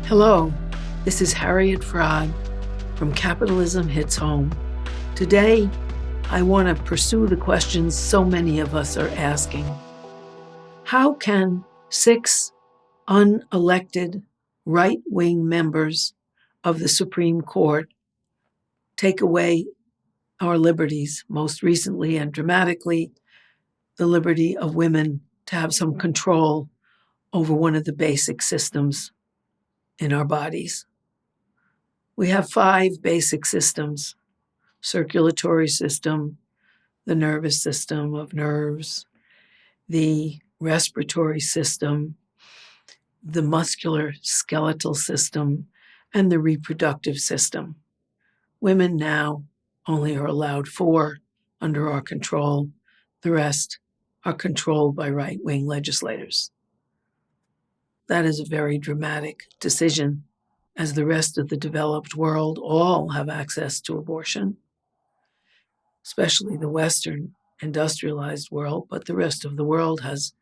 Hello, this is Harriet Fraad from Capitalism Hits Home. Today, I want to pursue the questions so many of us are asking. How can 6 unelected right-wing members of the Supreme Court take away our liberties, most recently and dramatically, the liberty of women to have some control over one of the basic systems in our bodies? We have 5 basic systems: circulatory system, the nervous system of nerves, the respiratory system, the muscular skeletal system, and the reproductive system. Women now only are allowed 4 under our control. The rest are controlled by right-wing legislators. That is a very dramatic decision, as the rest of the developed world all have access to abortion, especially the Western industrialized world, but the rest of the world has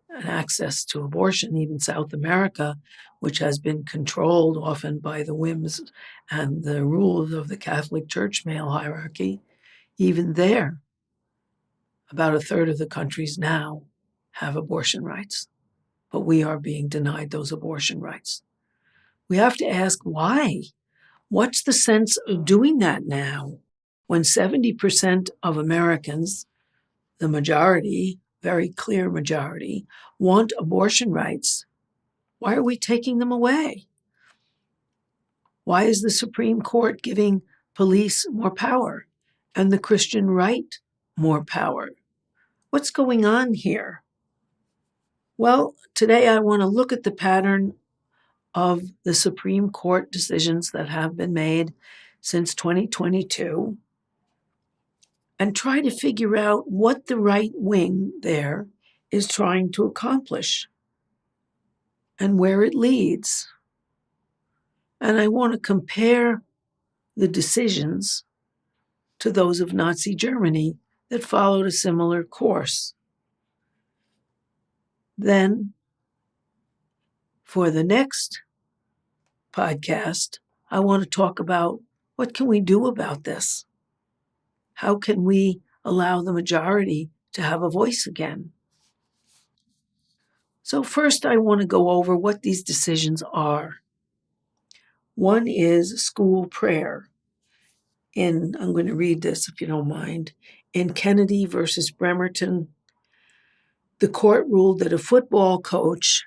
an access to abortion. Even South America, which has been controlled often by the whims and the rules of the Catholic Church male hierarchy, even there, about a third of the countries now have abortion rights, but we are being denied those abortion rights. We have to ask why. What's the sense of doing that now when 70% of Americans, the majority, very clear majority, want abortion rights? Why are we taking them away? Why is the Supreme Court giving police more power and the Christian right more power? What's going on here? Well, today I want to look at the pattern of the Supreme Court decisions that have been made since 2022 and try to figure out what the right wing there is trying to accomplish and where it leads. And I want to compare the decisions to those of Nazi Germany that followed a similar course. Then, for the next podcast, I want to talk about what can we do about this? How can we allow the majority to have a voice again? So first, I want to go over what these decisions are. One is school prayer. I'm going to read this if you don't mind. In Kennedy versus Bremerton, the court ruled that a football coach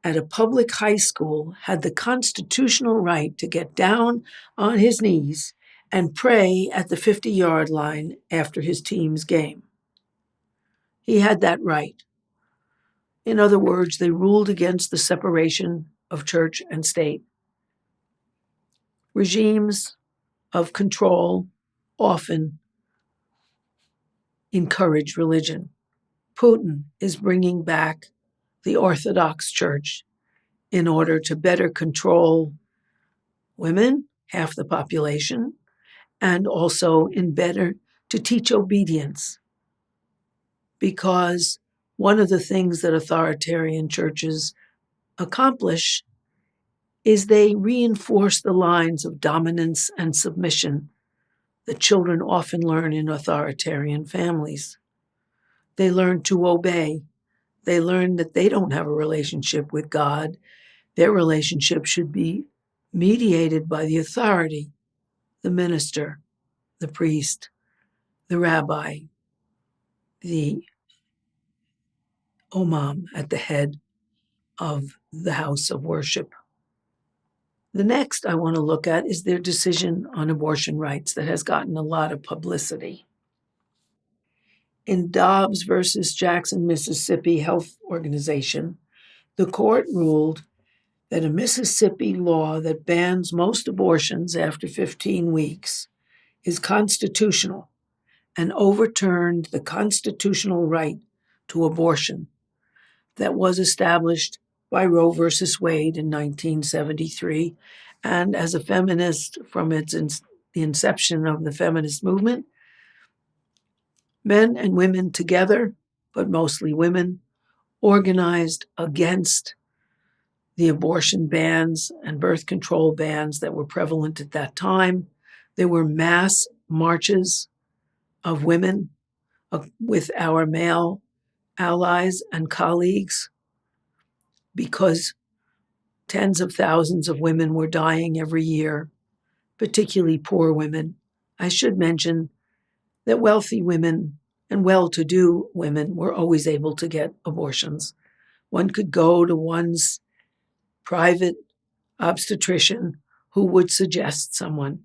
at a public high school had the constitutional right to get down on his knees and pray at the 50-yard line after his team's game. He had that right. In other words, they ruled against the separation of church and state. Regimes of control often encourage religion. Putin is bringing back the Orthodox Church in order to better control women, half the population, and also in better to teach obedience. Because one of the things that authoritarian churches accomplish is they reinforce the lines of dominance and submission that children often learn in authoritarian families. They learn to obey. They learn that they don't have a relationship with God. Their relationship should be mediated by the authority, the minister, the priest, the rabbi, the imam at the head of the house of worship. The next I want to look at is their decision on abortion rights that has gotten a lot of publicity. In Dobbs versus Jackson, Mississippi Health Organization, the court ruled that a Mississippi law that bans most abortions after 15 weeks is constitutional and overturned the constitutional right to abortion that was established by Roe versus Wade in 1973. And as a feminist from the inception of the feminist movement, men and women together, but mostly women, organized against the abortion bans and birth control bans that were prevalent at that time. There were mass marches of women with our male allies and colleagues because tens of thousands of women were dying every year, particularly poor women. I should mention that wealthy women and well-to-do women were always able to get abortions. One could go to one's private obstetrician who would suggest someone,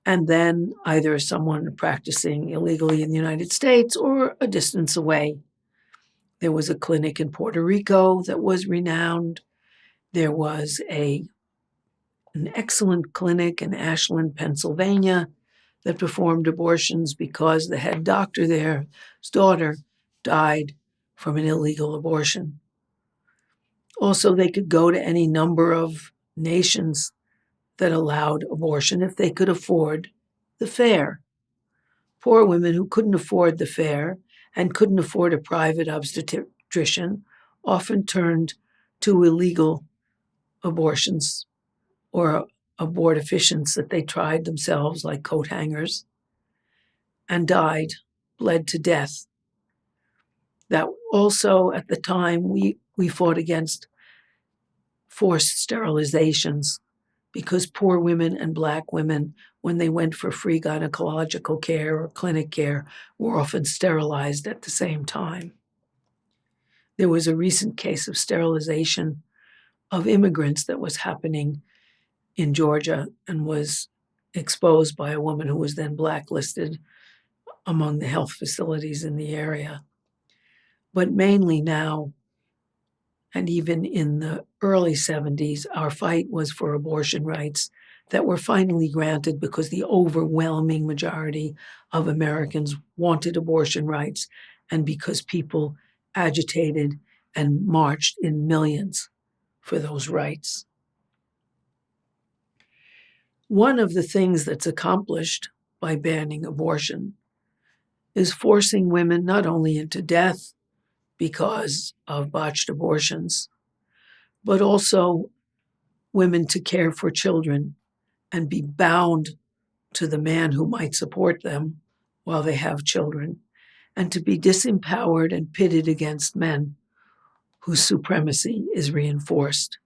and then either someone practicing illegally in the United States or a distance away. There was a clinic in Puerto Rico that was renowned. There was an excellent clinic in Ashland, Pennsylvania, that performed abortions because the head doctor there's daughter died from an illegal abortion. Also, they could go to any number of nations that allowed abortion if they could afford the fare. Poor women who couldn't afford the fare and couldn't afford a private obstetrician often turned to illegal abortions or abortifacients that they tried themselves, like coat hangers, and died, bled to death. That also, at the time, we fought against forced sterilizations because poor women and Black women, when they went for free gynecological care or clinic care, were often sterilized at the same time. There was a recent case of sterilization of immigrants that was happening in Georgia and was exposed by a woman who was then blacklisted among the health facilities in the area. But mainly now, and even in the early 70s, our fight was for abortion rights that were finally granted because the overwhelming majority of Americans wanted abortion rights and because people agitated and marched in millions for those rights. One of the things that's accomplished by banning abortion is forcing women not only into death because of botched abortions, but also women to care for children and be bound to the man who might support them while they have children, and to be disempowered and pitted against men whose supremacy is reinforced.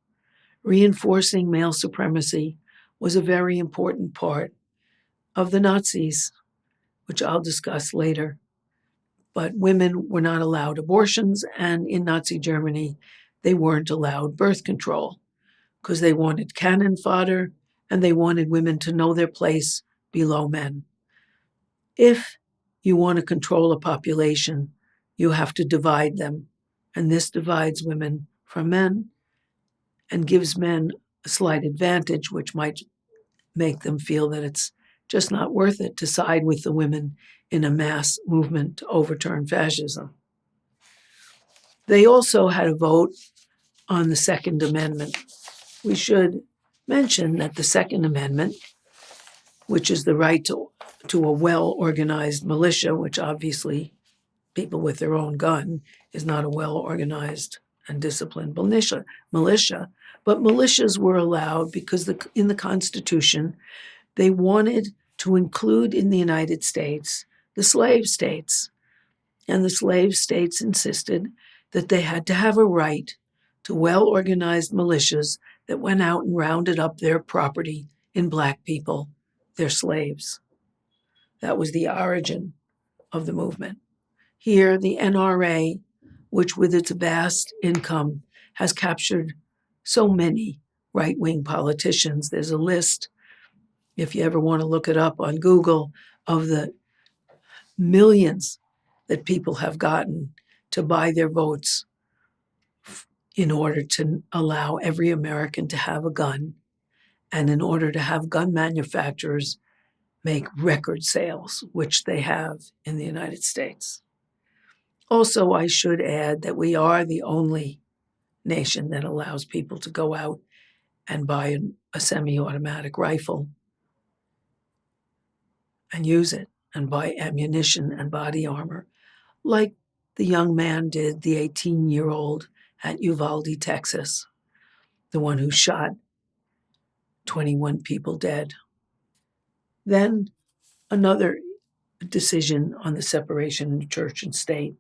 Reinforcing male supremacy was a very important part of the Nazis, which I'll discuss later. But women were not allowed abortions, and in Nazi Germany, they weren't allowed birth control because they wanted cannon fodder and they wanted women to know their place below men. If you want to control a population, you have to divide them, and this divides women from men and gives men a slight advantage, which might make them feel that it's just not worth it to side with the women in a mass movement to overturn fascism. They also had a vote on the Second Amendment. We should mention that the Second Amendment, which is the right to a well-organized militia, which obviously people with their own gun is not a well-organized and disciplined militia, but militias were allowed because in the Constitution, they wanted to include in the United States the slave states. And the slave states insisted that they had to have a right to well-organized militias that went out and rounded up their property in Black people, their slaves. That was the origin of the movement. Here, the NRA, which with its vast income has captured so many right-wing politicians. There's a list, if you ever want to look it up on Google, of the millions that people have gotten to buy their votes in order to allow every American to have a gun and in order to have gun manufacturers make record sales, which they have in the United States. Also, I should add that we are the only nation that allows people to go out and buy a semi-automatic rifle and use it and buy ammunition and body armor, like the young man did, the 18-year-old at Uvalde, Texas. the one who shot 21 people dead. Then another decision on the separation of church and state.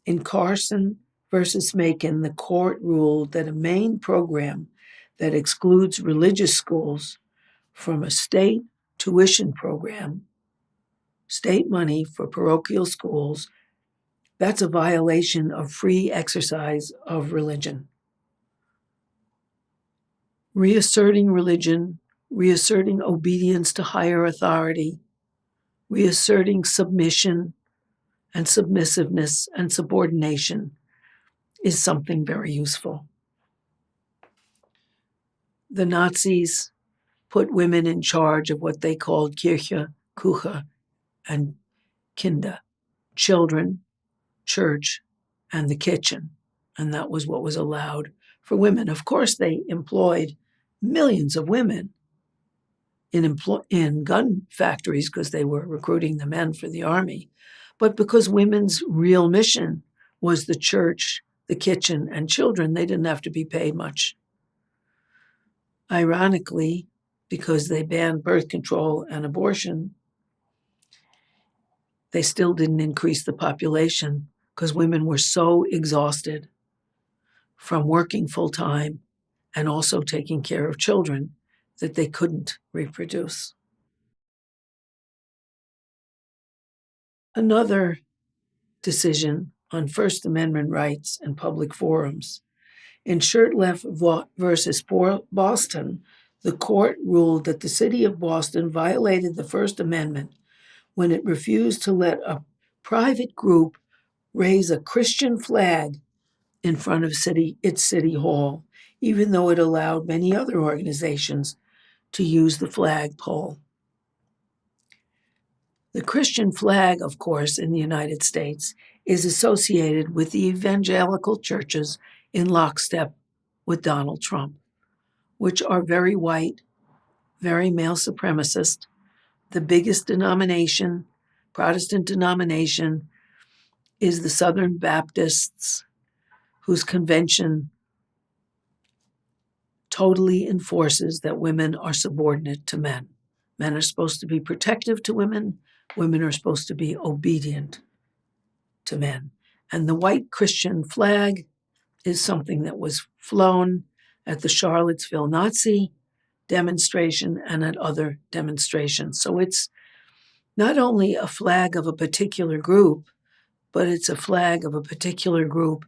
In Carson versus Macon, the court ruled that a Maine program that excludes religious schools from a state tuition program, state money for parochial schools, that's a violation of free exercise of religion. Reasserting religion, reasserting obedience to higher authority, reasserting submission and submissiveness and subordination is something very useful. The Nazis put women in charge of what they called Kirche, Küche, and Kinder, children, church, and the kitchen. And that was what was allowed for women. Of course, they employed millions of women in gun factories because they were recruiting the men for the army. But because women's real mission was the church, the kitchen, and children, they didn't have to be paid much. Ironically, because they banned birth control and abortion, they still didn't increase the population because women were so exhausted from working full time and also taking care of children that they couldn't reproduce. Another decision on First Amendment rights and public forums. In Shurtleff versus Boston, the court ruled that the city of Boston violated the First Amendment when it refused to let a private group raise a Christian flag in front of its city hall, even though it allowed many other organizations to use the flagpole. The Christian flag, of course, in the United States is associated with the evangelical churches in lockstep with Donald Trump, which are very white, very male supremacist. The biggest denomination, Protestant denomination, is the Southern Baptists, whose convention totally enforces that women are subordinate to men. Men are supposed to be protective to women. Women are supposed to be obedient to men. And the white Christian flag is something that was flown at the Charlottesville Nazi demonstration and at other demonstrations. So it's not only a flag of a particular group, but it's a flag of a particular group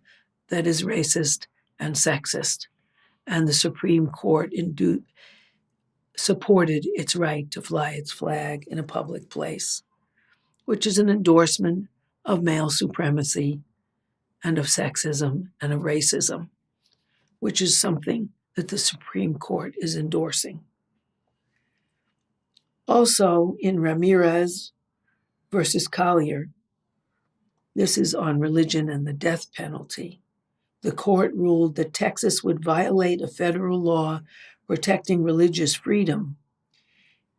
that is racist and sexist. And the Supreme Court supported its right to fly its flag in a public place, which is an endorsement of male supremacy and of sexism and of racism, which is something that the Supreme Court is endorsing. Also, in Ramirez versus Collier, this is on religion and the death penalty. The court ruled that Texas would violate a federal law protecting religious freedom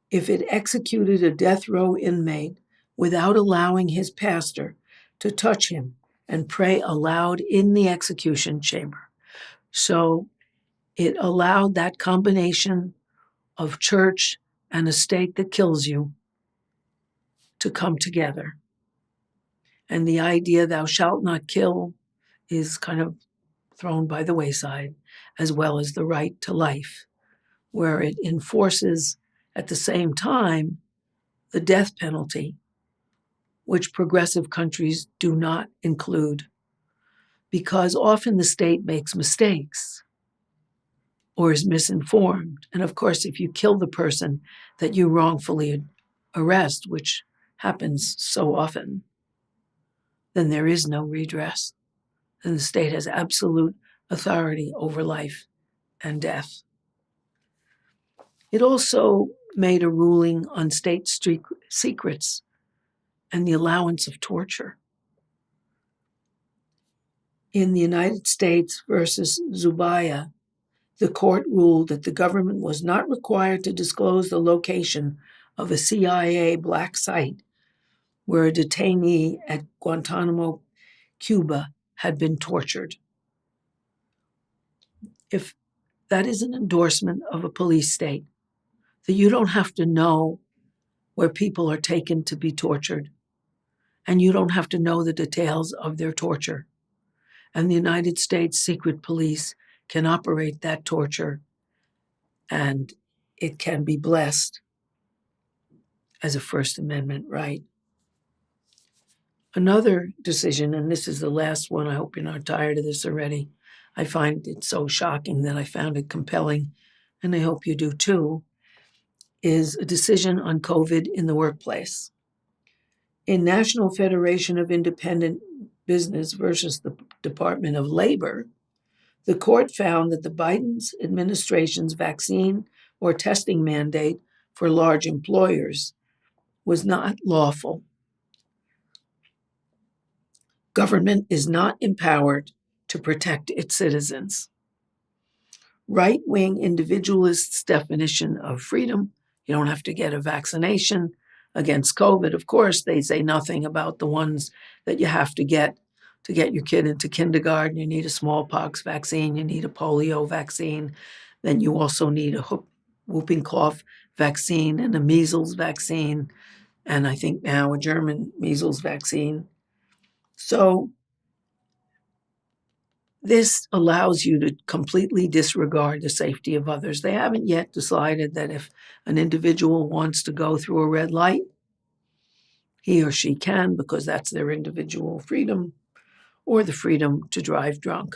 if it executed a death row inmate without allowing his pastor to touch him and pray aloud in the execution chamber. So it allowed that combination of church and a state that kills you to come together. And the idea, thou shalt not kill, is kind of thrown by the wayside, as well as the right to life, where it enforces at the same time the death penalty, which progressive countries do not include, because often the state makes mistakes or is misinformed. And of course, if you kill the person that you wrongfully arrest, which happens so often, then there is no redress. And the state has absolute authority over life and death. It also made a ruling on state secrets and the allowance of torture. In the United States versus Zubaia, the court ruled that the government was not required to disclose the location of a CIA black site where a detainee at Guantanamo, Cuba, had been tortured. If that is an endorsement of a police state, that you don't have to know where people are taken to be tortured, and you don't have to know the details of their torture. And the United States secret police can operate that torture, and it can be blessed as a First Amendment right. Another decision, and this is the last one, I hope you're not tired of this already. I find it so shocking that I found it compelling, and I hope you do too, is a decision on COVID in the workplace. In National Federation of Independent Business versus the Department of Labor, the court found that the Biden administration's vaccine or testing mandate for large employers was not lawful. Government is not empowered to protect its citizens. Right-wing individualists' definition of freedom, you don't have to get a vaccination against COVID. Of course, they say nothing about the ones that you have to get your kid into kindergarten. You need a smallpox vaccine, you need a polio vaccine, then you also need a whooping cough vaccine and a measles vaccine, and I think now a German measles vaccine. So this allows you to completely disregard the safety of others. They haven't yet decided that if an individual wants to go through a red light, he or she can, because that's their individual freedom, or the freedom to drive drunk.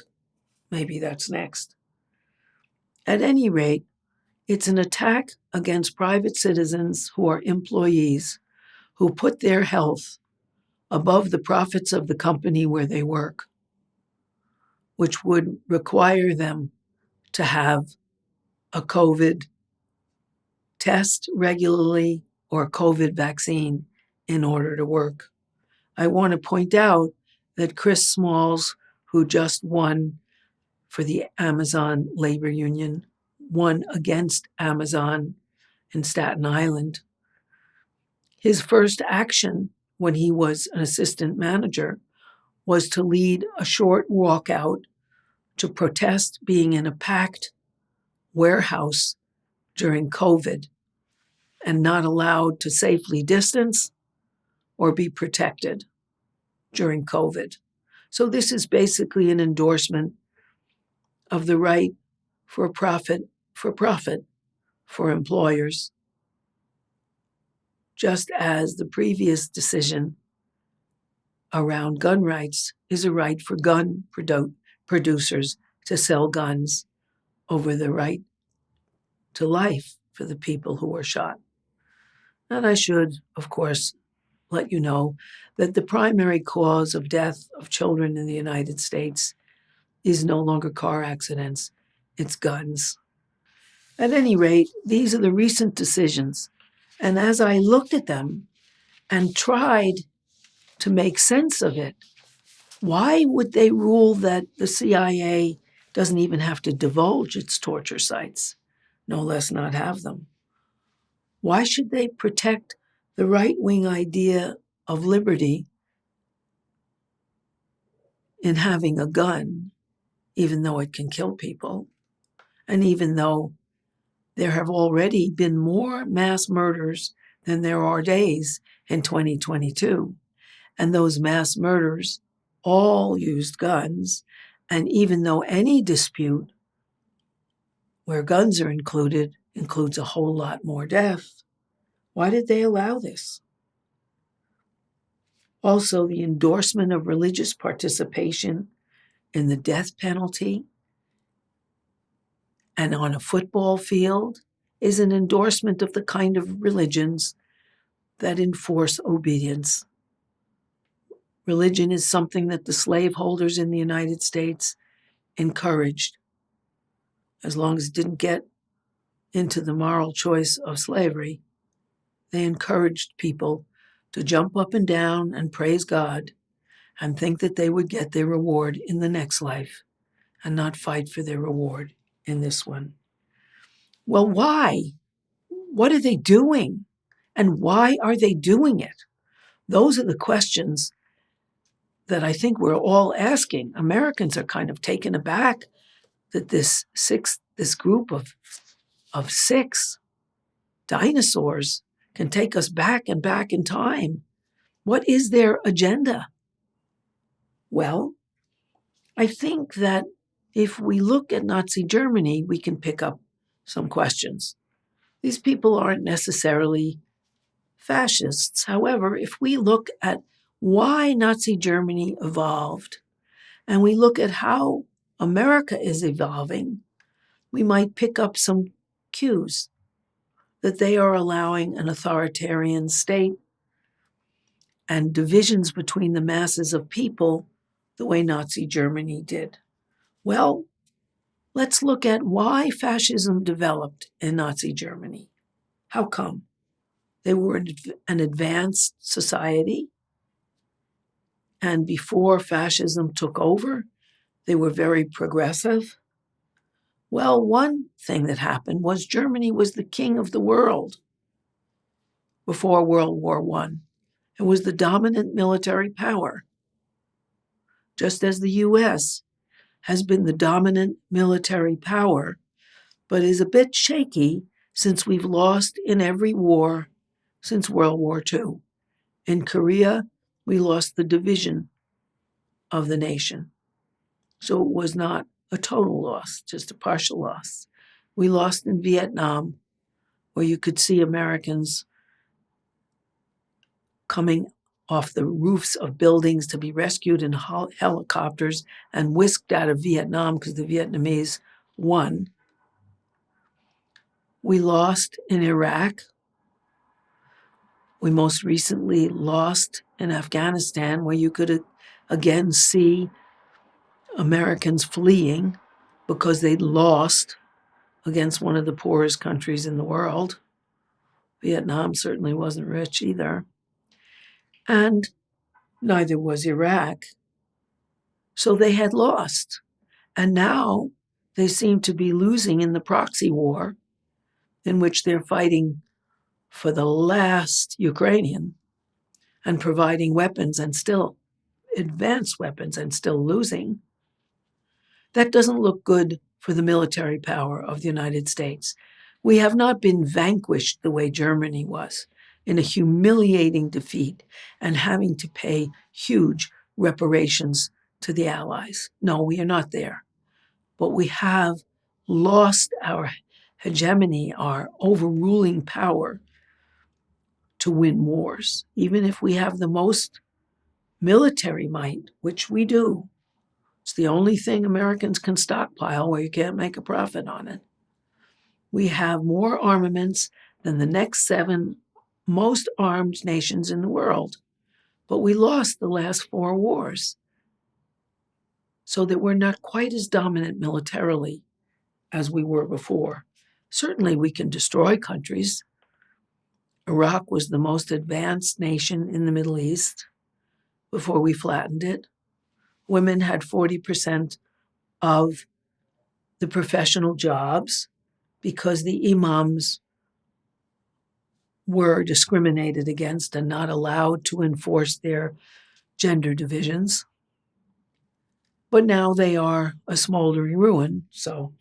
Maybe that's next. At any rate, it's an attack against private citizens who are employees who put their health above the profits of the company where they work, which would require them to have a COVID test regularly or a COVID vaccine in order to work. I want to point out that Chris Smalls, who just won for the Amazon labor union, won against Amazon in Staten Island. His first action when he was an assistant manager was to lead a short walkout to protest being in a packed warehouse during COVID and not allowed to safely distance or be protected during COVID. So this is basically an endorsement of the right for profit for employers, just as the previous decision around gun rights is a right for gun producers to sell guns over the right to life for the people who are shot. And I should, of course, let you know that the primary cause of death of children in the United States is no longer car accidents, it's guns. At any rate, these are the recent decisions. And as I looked at them and tried to make sense of it, why would they rule that the CIA doesn't even have to divulge its torture sites, no less not have them? Why should they protect the right-wing idea of liberty in having a gun, even though it can kill people, and even though there have already been more mass murders than there are days in 2022, and those mass murders all used guns, and even though any dispute where guns are included includes a whole lot more death, why did they allow this? Also, the endorsement of religious participation in the death penalty and on a football field is an endorsement of the kind of religions that enforce obedience. Religion is something that the slaveholders in the United States encouraged, as long as it didn't get into the moral choice of slavery. They encouraged people to jump up and down and praise God and think that they would get their reward in the next life and not fight for their reward in this one. Well, why? What are they doing? And why are they doing it? Those are the questions that I think we're all asking. Americans are kind of taken aback that this 6th this group of 6 dinosaurs can take us back and back in time. What is their agenda? Well, I think that if we look at Nazi Germany, we can pick up some questions. These people aren't necessarily fascists. However, if we look at why Nazi Germany evolved and we look at how America is evolving, we might pick up some cues that they are allowing an authoritarian state and divisions between the masses of people the way Nazi Germany did. Well, let's look at why fascism developed in Nazi Germany. How come? They were an advanced society, and before fascism took over, they were very progressive. Well, one thing that happened was Germany was the king of the world before World War I. It was the dominant military power, just as the U.S. has been the dominant military power, but is a bit shaky since we've lost in every war since World War II. In Korea, we lost the division of the nation. So it was not a total loss, just a partial loss. We lost in Vietnam, where you could see Americans coming off the roofs of buildings to be rescued in helicopters and whisked out of Vietnam because the Vietnamese won. We lost in Iraq. We most recently lost in Afghanistan, where you could again see Americans fleeing because they'd lost against one of the poorest countries in the world. Vietnam certainly wasn't rich either. And neither was Iraq. So they had lost. And now they seem to be losing in the proxy war, in which they're fighting for the last Ukrainian and providing weapons and still advanced weapons and still losing. That doesn't look good for the military power of the United States. We have not been vanquished the way Germany was, in a humiliating defeat and having to pay huge reparations to the Allies. No, we are not there. But we have lost our hegemony, our overruling power to win wars. Even if we have the most military might, which we do, it's the only thing Americans can stockpile where you can't make a profit on it. We have more armaments than the next 7 most armed nations in the world, but we lost the last 4 wars, so that we're not quite as dominant militarily as we were before. Certainly we can destroy countries. Iraq was the most advanced nation in the Middle East before we flattened it. Women had 40% of the professional jobs because the imams were discriminated against and not allowed to enforce their gender divisions. But now they are a smoldering ruin. So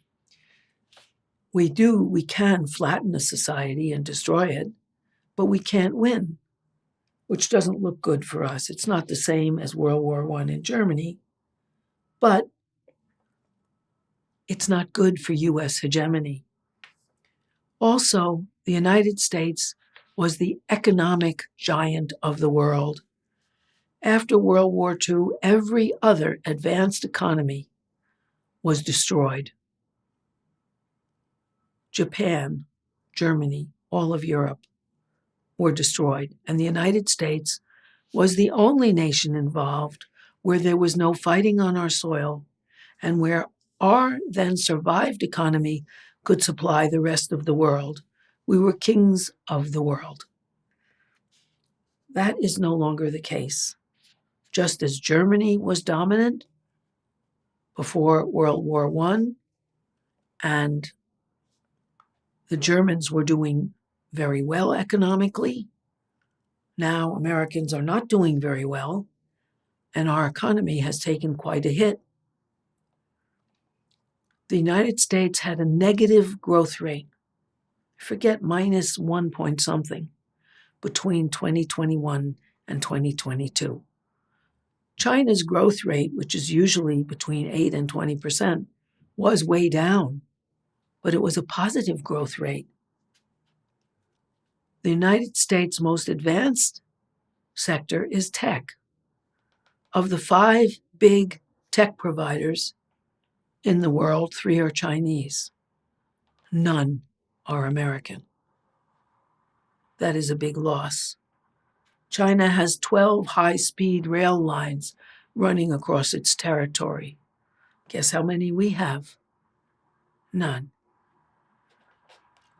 we can flatten a society and destroy it, but we can't win, which doesn't look good for us. It's not the same as World War I in Germany, but it's not good for U.S. hegemony. Also, the United States was the economic giant of the world. After World War II, every other advanced economy was destroyed. Japan, Germany, all of Europe were destroyed, and the United States was the only nation involved where there was no fighting on our soil and where our then survived economy could supply the rest of the world. We were kings of the world. That is no longer the case. Just as Germany was dominant before World War I, and the Germans were doing very well economically, now Americans are not doing very well, and our economy has taken quite a hit. The United States had a negative growth rate, I forget minus 1 point something, between 2021 and 2022. China's growth rate, which is usually between 8 and 20%, was way down, but it was a positive growth rate. The United States' most advanced sector is tech. Of the 5 big tech providers in the world, 3 are Chinese. None are American. That is a big loss. China has 12 high-speed rail lines running across its territory. Guess how many we have? None.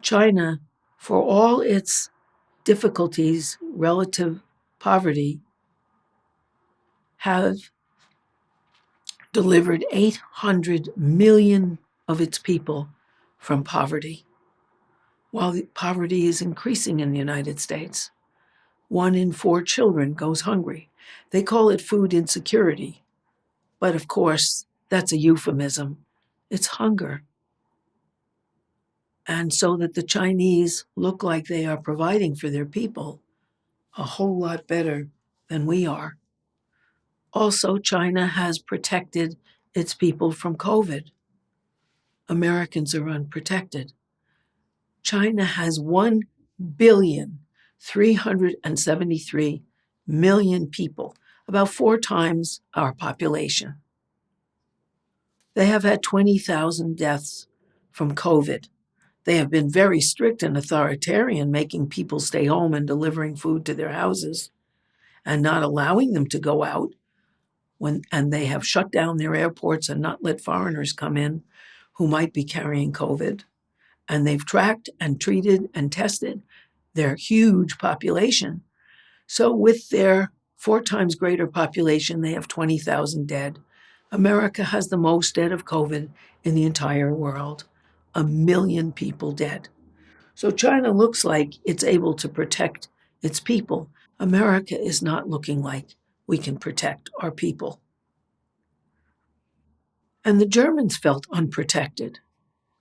China, for all its difficulties, relative poverty, have delivered 800 million of its people from poverty, while the poverty is increasing in the United States. 1 in 4 children goes hungry. They call it food insecurity, but of course, that's a euphemism. It's hunger. And so that the Chinese look like they are providing for their people a whole lot better than we are. Also, China has protected its people from COVID. Americans are unprotected. China has 1,373,000,000 people, about 4 times our population. They have had 20,000 deaths from COVID. They have been very strict and authoritarian, making people stay home and delivering food to their houses and not allowing them to go out. And they have shut down their airports and not let foreigners come in who might be carrying COVID. And they've tracked and treated and tested their huge population. So with their 4 times greater population, they have 20,000 dead. America has the most dead of COVID in the entire world. 1 million people dead. So China looks like it's able to protect its people. America is not looking like we can protect our people. And the Germans felt unprotected.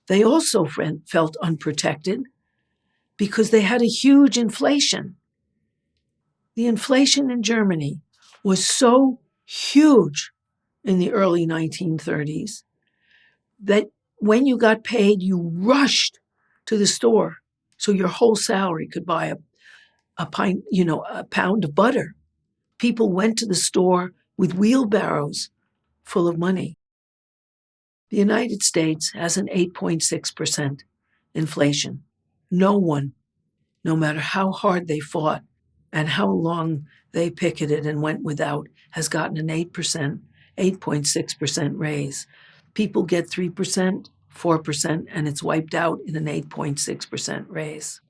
They also felt unprotected because they had a huge inflation. The inflation in Germany was so huge in the early 1930s that when you got paid, you rushed to the store so your whole salary could buy a pound of butter. People went to the store with wheelbarrows full of money. The United States has an 8.6% inflation. No one, no matter how hard they fought and how long they picketed and went without, has gotten an 8.6% raise. People get 3%, 4%, and it's wiped out in an 8.6% raise.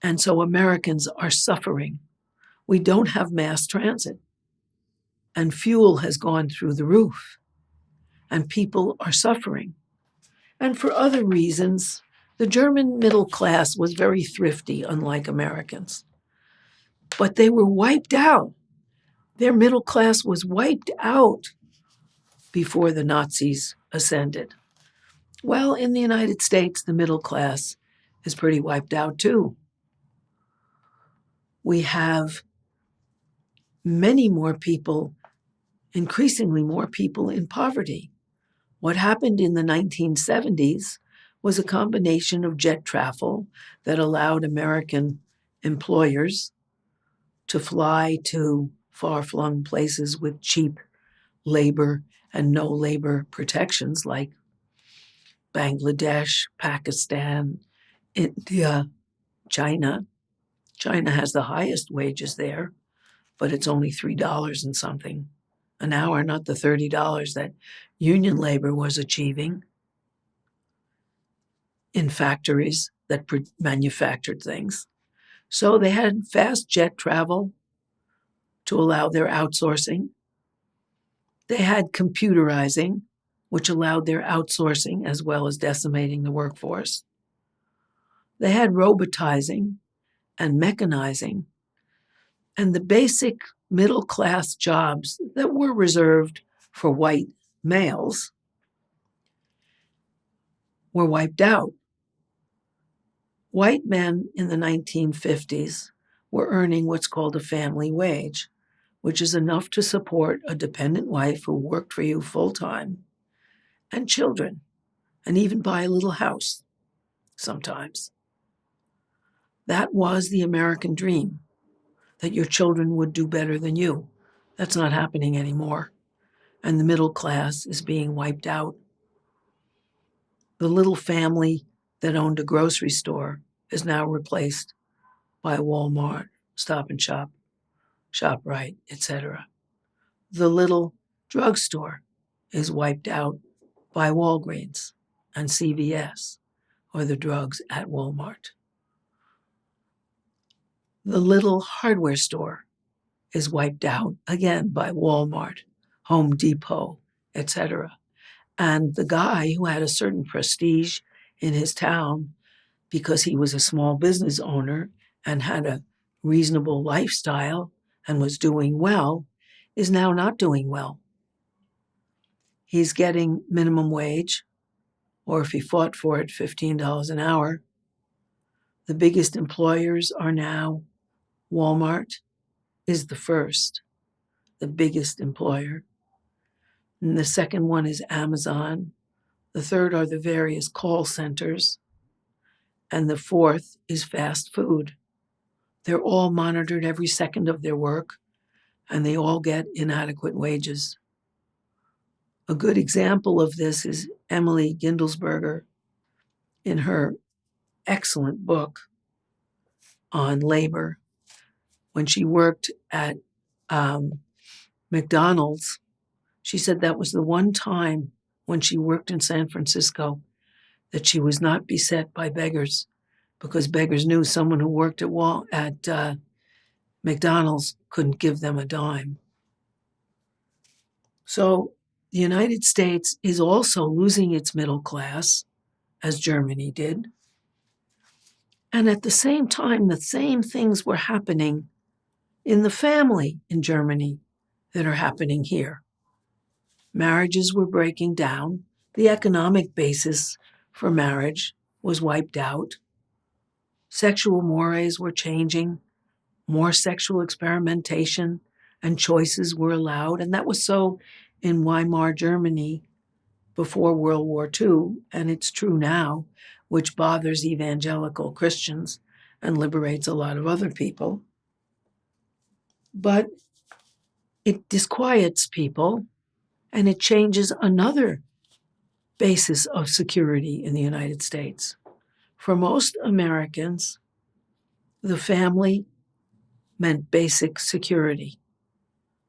And so Americans are suffering. We don't have mass transit, and fuel has gone through the roof, and people are suffering. And for other reasons, the German middle class was very thrifty, unlike Americans. But they were wiped out. Their middle class was wiped out before the Nazis ascended. Well, in the United States, the middle class is pretty wiped out too. We have many more people, increasingly more people in poverty. What happened in the 1970s was a combination of jet travel that allowed American employers to fly to far-flung places with cheap labor and no labor protections like Bangladesh, Pakistan, India, China. China has the highest wages there, but it's only $3 and something an hour, not the $30 that union labor was achieving in factories that manufactured things. So they had fast jet travel to allow their outsourcing. They had computerizing, which allowed their outsourcing as well as decimating the workforce. They had robotizing and mechanizing, and the basic middle-class jobs that were reserved for white males were wiped out. White men in the 1950s were earning what's called a family wage, which is enough to support a dependent wife who worked for you full time, and children, and even buy a little house sometimes. That was the American dream, that your children would do better than you. That's not happening anymore, and the middle class is being wiped out. The little family that owned a grocery store is now replaced by Walmart, Stop and Shop, ShopRite, etc. The little drugstore is wiped out by Walgreens and CVS, or the drugs at Walmart. The little hardware store is wiped out again by Walmart, Home Depot, etc. And the guy who had a certain prestige in his town because he was a small business owner and had a reasonable lifestyle and was doing well is now not doing well. He's getting minimum wage, or if he fought for it, $15 an hour. The biggest employers are now Walmart is the first, the biggest employer. And the second one is Amazon. The third are the various call centers. And the fourth is fast food. They're all monitored every second of their work, and they all get inadequate wages. A good example of this is Emily Gindelsberger in her excellent book on labor. When she worked at McDonald's, she said that was the one time when she worked in San Francisco that she was not beset by beggars, because beggars knew someone who worked at McDonald's couldn't give them a dime. So the United States is also losing its middle class, as Germany did. And at the same time, the same things were happening in the family in Germany that are happening here. Marriages were breaking down. The economic basis for marriage was wiped out. Sexual mores were changing. More sexual experimentation and choices were allowed. And that was so in Weimar Germany before World War II, and it's true now, which bothers evangelical Christians and liberates a lot of other people. But it disquiets people, and it changes another basis of security in the United States. For most Americans, the family meant basic security,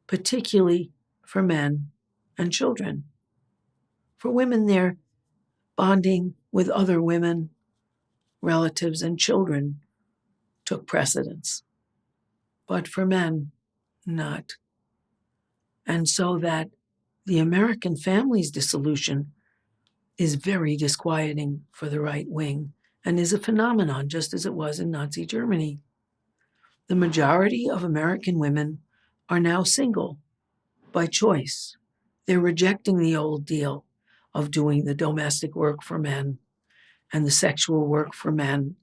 particularly for men and children. For women, they're bonding with other women, relatives, and children took precedence. But for men, not. And so that the American family's dissolution is very disquieting for the right wing and is a phenomenon, just as it was in Nazi Germany. The majority of American women are now single by choice. They're rejecting the old deal of doing the domestic work for men and the sexual work for men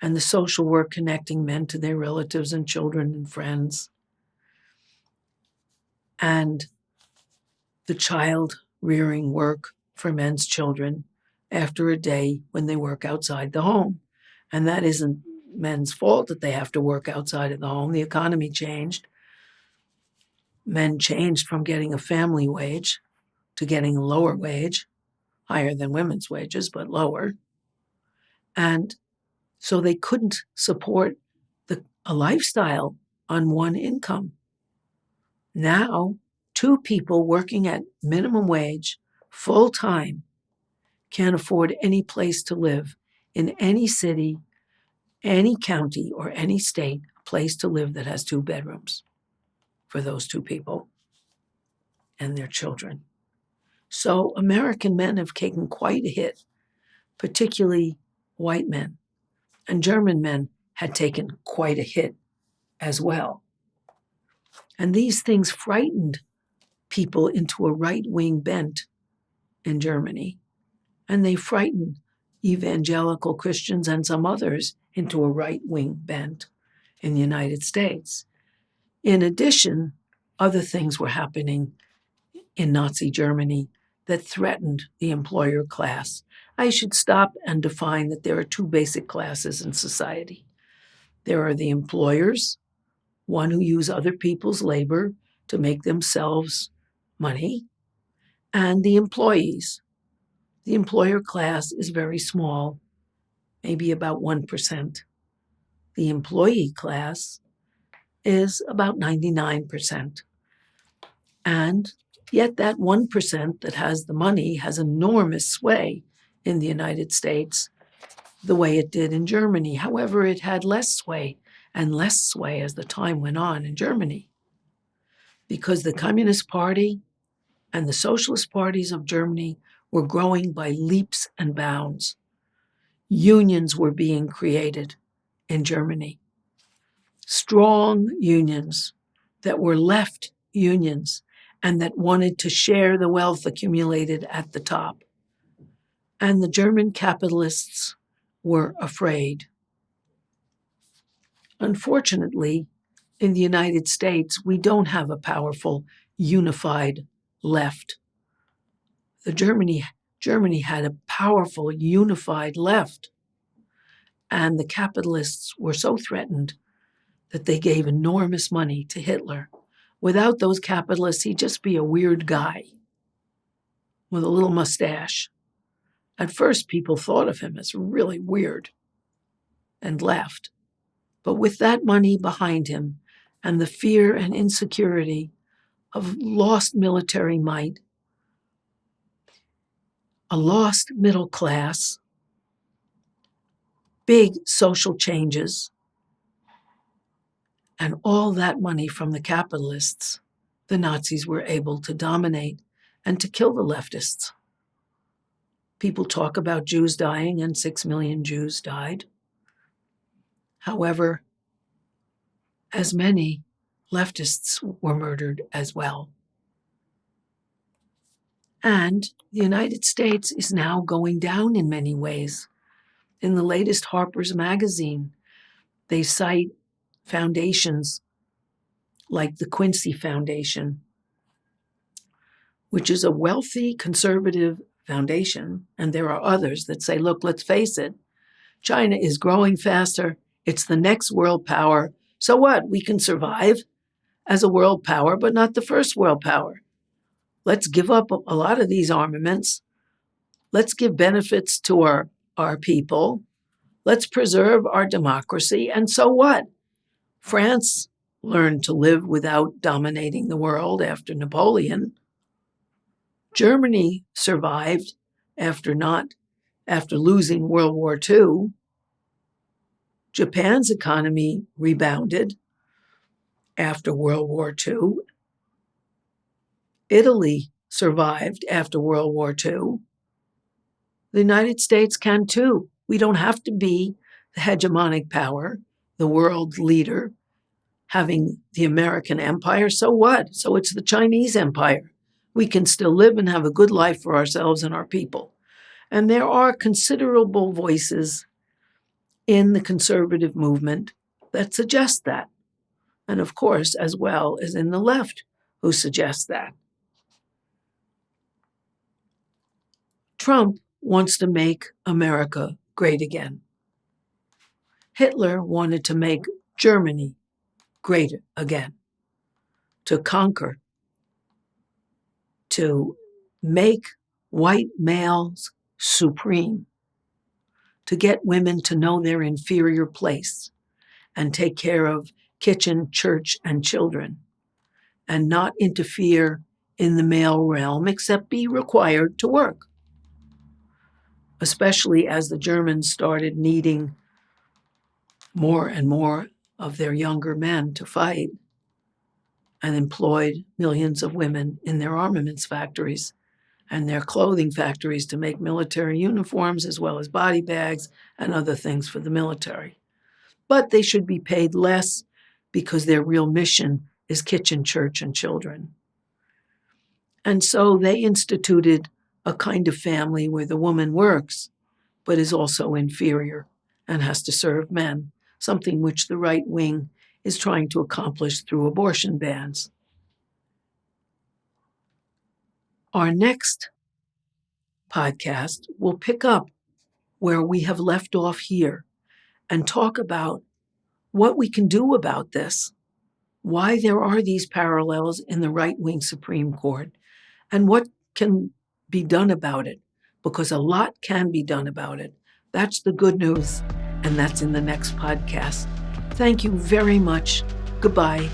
and the social work connecting men to their relatives and children and friends, and the child rearing work for men's children after a day when they work outside the home. And that isn't men's fault that they have to work outside of the home. The economy changed. Men changed from getting a family wage to getting a lower wage, higher than women's wages, but lower. And so they couldn't support a lifestyle on one income. Now, two people working at minimum wage, full time, can't afford any place to live in any city, any county, or any state, a place to live that has 2 bedrooms for those two people and their children. So American men have taken quite a hit, particularly white men. And German men had taken quite a hit as well. And these things frightened people into a right-wing bent in Germany. And they frightened evangelical Christians and some others into a right-wing bent in the United States. In addition, other things were happening in Nazi Germany that threatened the employer class. I should stop and define that there are two basic classes in society. There are the employers, one who use other people's labor to make themselves money, and the employees. The employer class is very small, maybe about 1%. The employee class is about 99%. And yet that 1% that has the money has enormous sway in the United States, the way it did in Germany. However, it had less sway and less sway as the time went on in Germany, because the Communist Party and the Socialist parties of Germany were growing by leaps and bounds. Unions were being created in Germany, strong unions that were left unions and that wanted to share the wealth accumulated at the top. And the German capitalists were afraid. Unfortunately, in the United States, we don't have a powerful, unified left. Germany had a powerful, unified left. And the capitalists were so threatened that they gave enormous money to Hitler. Without those capitalists, he'd just be a weird guy with a little mustache. At first, people thought of him as really weird and left. But with that money behind him and the fear and insecurity of lost military might, a lost middle class, big social changes, and all that money from the capitalists, the Nazis were able to dominate and to kill the leftists. People talk about Jews dying, and 6 million Jews died. However, as many leftists were murdered as well. And the United States is now going down in many ways. In the latest Harper's Magazine, they cite foundations like the Quincy Foundation, which is a wealthy conservative foundation. And there are others that say, look, let's face it, China is growing faster. It's the next world power. So what? We can survive as a world power, but not the first world power. Let's give up a lot of these armaments. Let's give benefits to our people. Let's preserve our democracy. And so what? France learned to live without dominating the world after Napoleon. Germany survived after losing World War II. Japan's economy rebounded after World War II. Italy survived after World War II. The United States can too. We don't have to be the hegemonic power, the world leader, having the American empire. So what? So it's the Chinese empire. We can still live and have a good life for ourselves and our people. And there are considerable voices in the conservative movement that suggest that. And of course, as well as in the left, who suggest that. Trump wants to make America great again. Hitler wanted to make Germany great again, to conquer, to make white males supreme, to get women to know their inferior place and take care of kitchen, church, and children, and not interfere in the male realm except be required to work. Especially as the Germans started needing more and more of their younger men to fight and employed millions of women in their armaments factories and their clothing factories to make military uniforms as well as body bags and other things for the military. But they should be paid less because their real mission is kitchen, church, and children. And so they instituted a kind of family where the woman works, but is also inferior and has to serve men, something which the right wing is trying to accomplish through abortion bans. Our next podcast will pick up where we have left off here and talk about what we can do about this, why there are these parallels in the right-wing Supreme Court, and what can be done about it, because a lot can be done about it. That's the good news, and that's in the next podcast. Thank you very much. Goodbye.